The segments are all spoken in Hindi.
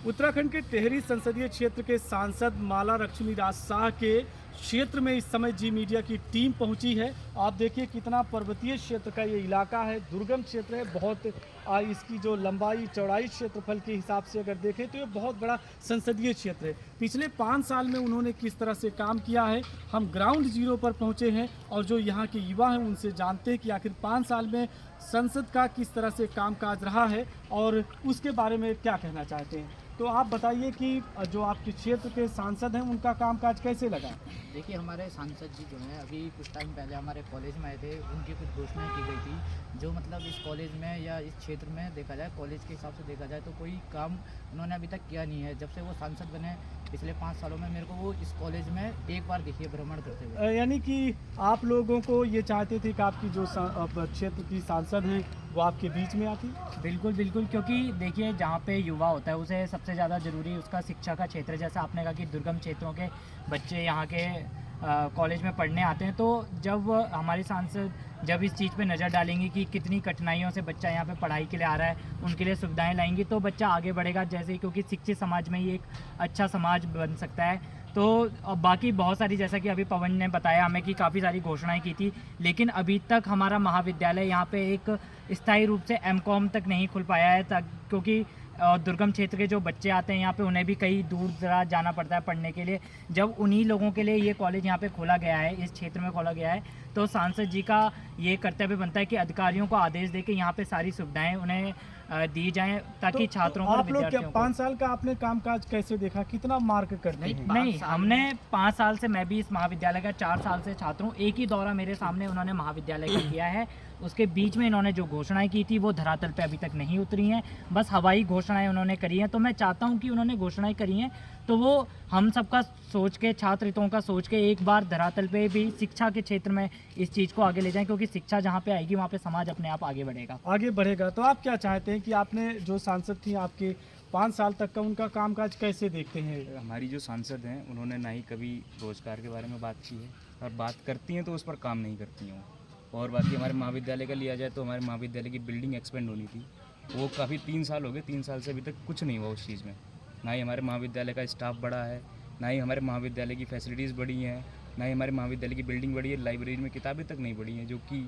उत्तराखंड के टिहरी संसदीय क्षेत्र के सांसद माला लक्ष्मी राज शाह के क्षेत्र में इस समय जी मीडिया की टीम पहुंची है। आप देखिए कितना पर्वतीय क्षेत्र का ये इलाका है, दुर्गम क्षेत्र है बहुत। इसकी जो लंबाई चौड़ाई क्षेत्रफल के हिसाब से अगर देखें तो ये बहुत बड़ा संसदीय क्षेत्र है। पिछले 5 साल में उन्होंने किस तरह से काम किया है, हम ग्राउंड जीरो पर पहुंचे हैं और जो यहाँ के युवा हैं उनसे जानते हैं कि आखिर 5 साल में संसद का किस तरह से कामकाज रहा है और उसके बारे में क्या कहना चाहते हैं। तो आप बताइए कि जो आपके क्षेत्र के सांसद हैं उनका कामकाज कैसे लगा। देखिए, हमारे सांसद जी जो हैं अभी कुछ टाइम पहले हमारे कॉलेज में आए थे। उनकी कुछ घोषणाएं की गई थी जो मतलब इस कॉलेज में या इस क्षेत्र में देखा जाए, कॉलेज के हिसाब से देखा जाए तो कोई काम उन्होंने अभी तक किया नहीं है। जब से वो सांसद बने पिछले 5 सालों में मेरे को वो इस कॉलेज में एक बार देखिए भ्रमण करते हुए। यानी कि आप लोगों को ये चाहते थे कि आपकी जो क्षेत्र की सांसद हैं वो आपके बीच में आती। बिल्कुल बिल्कुल, क्योंकि देखिए जहाँ पे युवा होता है उसे सबसे ज़्यादा ज़रूरी उसका शिक्षा का क्षेत्र है। जैसा आपने कहा कि दुर्गम क्षेत्रों के बच्चे यहाँ के कॉलेज में पढ़ने आते हैं, तो जब हमारी सांसद जब इस चीज़ पे नज़र डालेंगी कि कितनी कठिनाइयों से बच्चा यहाँ पे पढ़ाई के लिए आ रहा है, उनके लिए सुविधाएं लाएंगी तो बच्चा आगे बढ़ेगा। जैसे क्योंकि शिक्षित समाज में ही एक अच्छा समाज बन सकता है। तो बाकी बहुत सारी, जैसा कि अभी पवन ने बताया हमें कि काफ़ी सारी घोषणाएं की थी, लेकिन अभी तक हमारा महाविद्यालय यहाँ पे एक स्थायी रूप से एमकॉम तक नहीं खुल पाया है, क्योंकि दुर्गम क्षेत्र के जो बच्चे आते हैं यहाँ पे उन्हें भी कहीं दूर दराज जाना पड़ता है पढ़ने के लिए। जब उन्हीं लोगों के लिए ये कॉलेज यहाँ पे खोला गया है, इस क्षेत्र में खोला गया है, तो सांसद जी का ये कर्तव्य बनता है कि अधिकारियों को आदेश दे के यहाँ पे सारी सुविधाएं उन्हें दी जाएं ताकि छात्रों को, आप लोग क्या विद्यार्थियों 5 साल का आपने कामकाज कैसे देखा, कितना मार्क करते हैं। नहीं, हमने 5 साल से, मैं भी इस महाविद्यालय का 4 साल से छात्र हूँ। एक ही दौरा मेरे सामने उन्होंने महाविद्यालय का किया है। उसके बीच में इन्होंने जो घोषणाएं की थी वो धरातल पे अभी तक नहीं उतरी हैं, बस हवाई घोषणाएं उन्होंने करी हैं। तो मैं चाहता हूं कि उन्होंने घोषणाएं करी हैं तो वो हम सबका सोच के, छात्र हितों का सोच के एक बार धरातल पे भी शिक्षा के क्षेत्र में इस चीज़ को आगे ले जाएं, क्योंकि शिक्षा जहाँ पे आएगी वहाँ पे समाज अपने आप आगे बढ़ेगा। तो आप क्या चाहते हैं कि आपने जो सांसद थी आपके 5 साल तक का, उनका कामकाज कैसे देखते हैं। हमारी जो सांसद हैं उन्होंने ना ही कभी रोजगार के बारे में बात की है, और बात करती हैं तो उस पर काम नहीं करती हैं। और बाकी हमारे महाविद्यालय का लिया जाए तो हमारे महाविद्यालय की बिल्डिंग एक्सपेंड होनी थी, वो काफ़ी 3 साल हो गए, 3 साल से अभी तक कुछ नहीं हुआ उस चीज़ में। ना ही हमारे महाविद्यालय का स्टाफ बढ़ा है, ना ही हमारे महाविद्यालय की फैसिलिटीज़ बढ़ी हैं, ना ही हमारे महाविद्यालय की बिल्डिंग बढ़ी है, लाइब्रेरी में किताबें तक नहीं बढ़ी हैं, जो कि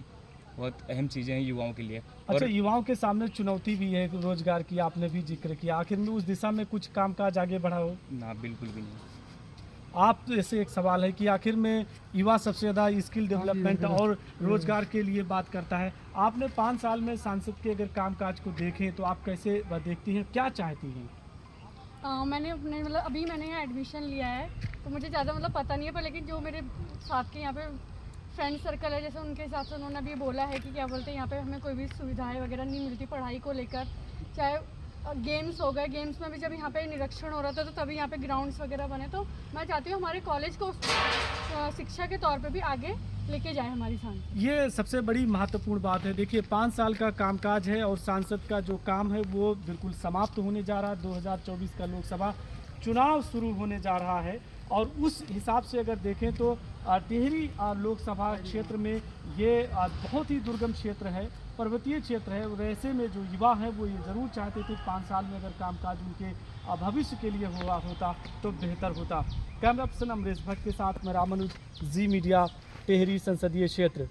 बहुत अहम चीज़ें हैं युवाओं के लिए। अच्छा, युवाओं के सामने चुनौती भी है रोजगार की, आपने भी जिक्र किया, आखिर में उस दिशा में कुछ कामकाज आगे बढ़ा हो। ना, बिल्कुल भी नहीं। आप तो ऐसे एक सवाल है कि आखिर में युवा सबसे ज़्यादा स्किल डेवलपमेंट और रोजगार के लिए बात करता है। आपने 5 साल में सांसद के अगर कामकाज को देखें तो आप कैसे देखती हैं, क्या चाहती हैं। मैंने अपने अभी मैंने यहाँ एडमिशन लिया है तो मुझे ज़्यादा पता नहीं है, पर लेकिन जो मेरे साथ के यहाँ पे फ्रेंड सर्कल है, जैसे उनके हिसाब से उन्होंने अभी बोला है कि क्या बोलते हैं यहाँ पे हमें कोई भी सुविधाएं वगैरह नहीं मिलती पढ़ाई को लेकर। चाहे गेम्स हो गए, गेम्स में भी जब यहाँ पे निरीक्षण हो रहा था तो तभी यहाँ पे ग्राउंड्स वगैरह बने। तो मैं चाहती हूँ हमारे कॉलेज को शिक्षा के तौर पे भी आगे लेके जाए हमारी सांसद। ये सबसे बड़ी महत्वपूर्ण बात है। देखिए 5 साल का कामकाज है और सांसद का जो काम है वो बिल्कुल समाप्त होने जा रहा है। 2024 का लोकसभा चुनाव शुरू होने जा रहा है और उस हिसाब से अगर देखें तो टिहरी लोकसभा क्षेत्र में ये बहुत ही दुर्गम क्षेत्र है, पर्वतीय क्षेत्र है। वैसे में जो युवा हैं वो ये ज़रूर चाहते थे 5 साल में अगर कामकाज उनके भविष्य के लिए होता तो बेहतर होता। कैमरा पर्सन अमरीश भट्ट के साथ मैं रामानुज, जी मीडिया, टिहरी संसदीय क्षेत्र।